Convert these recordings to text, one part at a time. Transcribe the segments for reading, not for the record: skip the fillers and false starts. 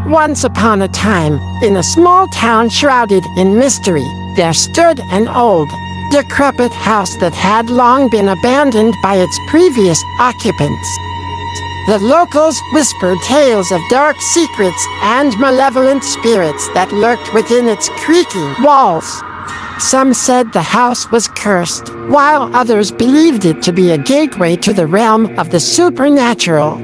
Once upon a time, in a small town shrouded in mystery, there stood an old, decrepit house that had long been abandoned by its previous occupants. The locals whispered tales of dark secrets and malevolent spirits that lurked within its creaking walls. Some said the house was cursed, while others believed it to be a gateway to the realm of the supernatural.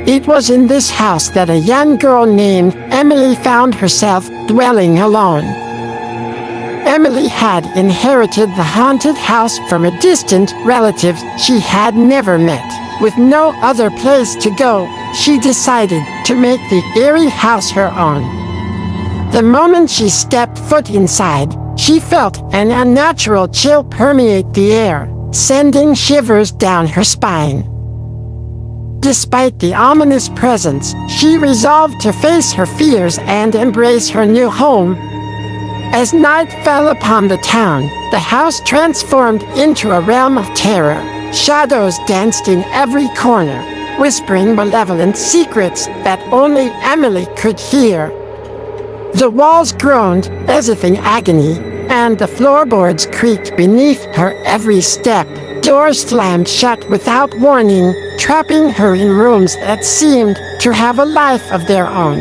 It was in this house that a young girl named Emily found herself dwelling alone. Emily had inherited the haunted house from a distant relative she had never met. With no other place to go, she decided to make the eerie house her own. The moment she stepped foot inside, she felt an unnatural chill permeate the air, sending shivers down her spine. Despite the ominous presence, she resolved to face her fears and embrace her new home. As night fell upon the town, the house transformed into a realm of terror. Shadows danced in every corner, whispering malevolent secrets that only Emily could hear. The walls groaned as if in agony, and the floorboards creaked beneath her every step. Doors slammed shut without warning, trapping her in rooms that seemed to have a life of their own.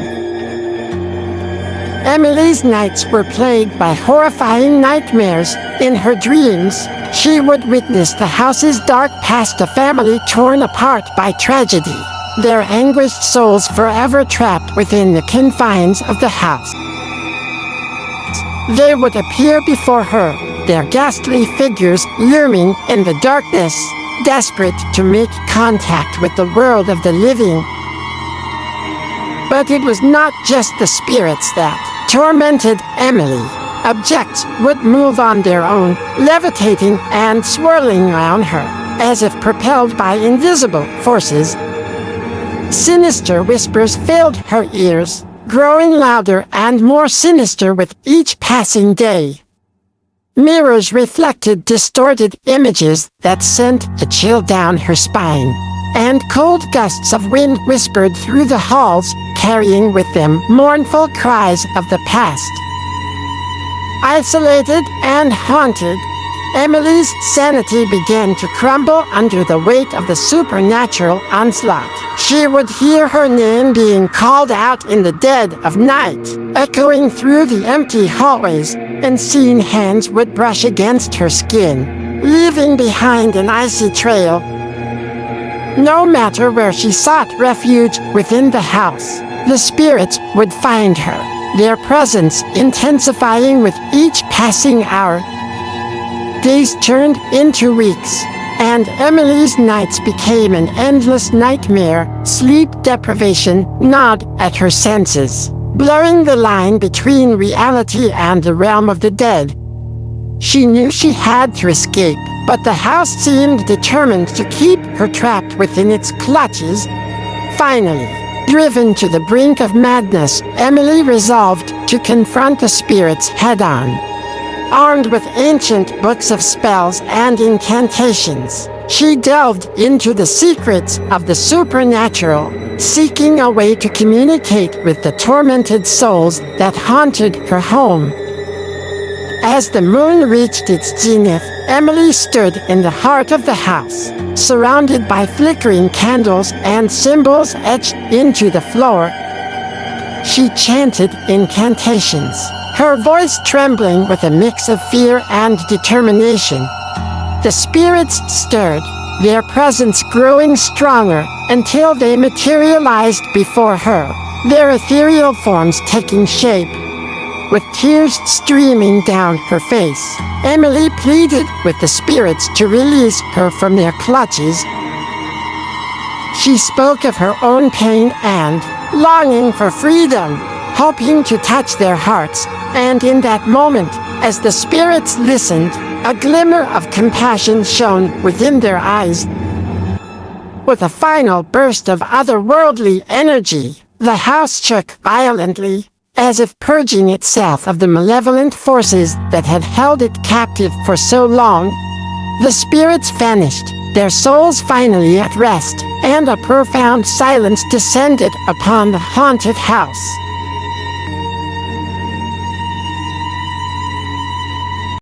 Emily's nights were plagued by horrifying nightmares. In her dreams, she would witness the house's dark past, a family torn apart by tragedy, their anguished souls forever trapped within the confines of the house. They would appear before her, their ghastly figures looming in the darkness, desperate to make contact with the world of the living. But it was not just the spirits that tormented Emily. Objects would move on their own, levitating and swirling around her, as if propelled by invisible forces. Sinister whispers filled her ears, growing louder and more sinister with each passing day. Mirrors reflected distorted images that sent a chill down her spine, and cold gusts of wind whispered through the halls, carrying with them mournful cries of the past. Isolated and haunted, Emily's sanity began to crumble under the weight of the supernatural onslaught. She would hear her name being called out in the dead of night, echoing through the empty hallways, and unseen hands would brush against her skin, leaving behind an icy trail. No matter where she sought refuge within the house, the spirits would find her, their presence intensifying with each passing hour. Days turned into weeks, and Emily's nights became an endless nightmare. Sleep deprivation gnawed at her senses, blurring the line between reality and the realm of the dead. She knew she had to escape, but the house seemed determined to keep her trapped within its clutches. Finally, driven to the brink of madness, Emily resolved to confront the spirits head-on. Armed with ancient books of spells and incantations, she delved into the secrets of the supernatural, seeking a way to communicate with the tormented souls that haunted her home. As the moon reached its zenith, Emily stood in the heart of the house, surrounded by flickering candles and symbols etched into the floor. She chanted incantations, her voice trembling with a mix of fear and determination. The spirits stirred, their presence growing stronger until they materialized before her, their ethereal forms taking shape. With tears streaming down her face, Emily pleaded with the spirits to release her from their clutches. She spoke of her own pain and longing for freedom, hoping to touch their hearts, and in that moment, as the spirits listened, a glimmer of compassion shone within their eyes. With a final burst of otherworldly energy, the house shook violently, as if purging itself of the malevolent forces that had held it captive for so long. The spirits vanished, their souls finally at rest, and a profound silence descended upon the haunted house.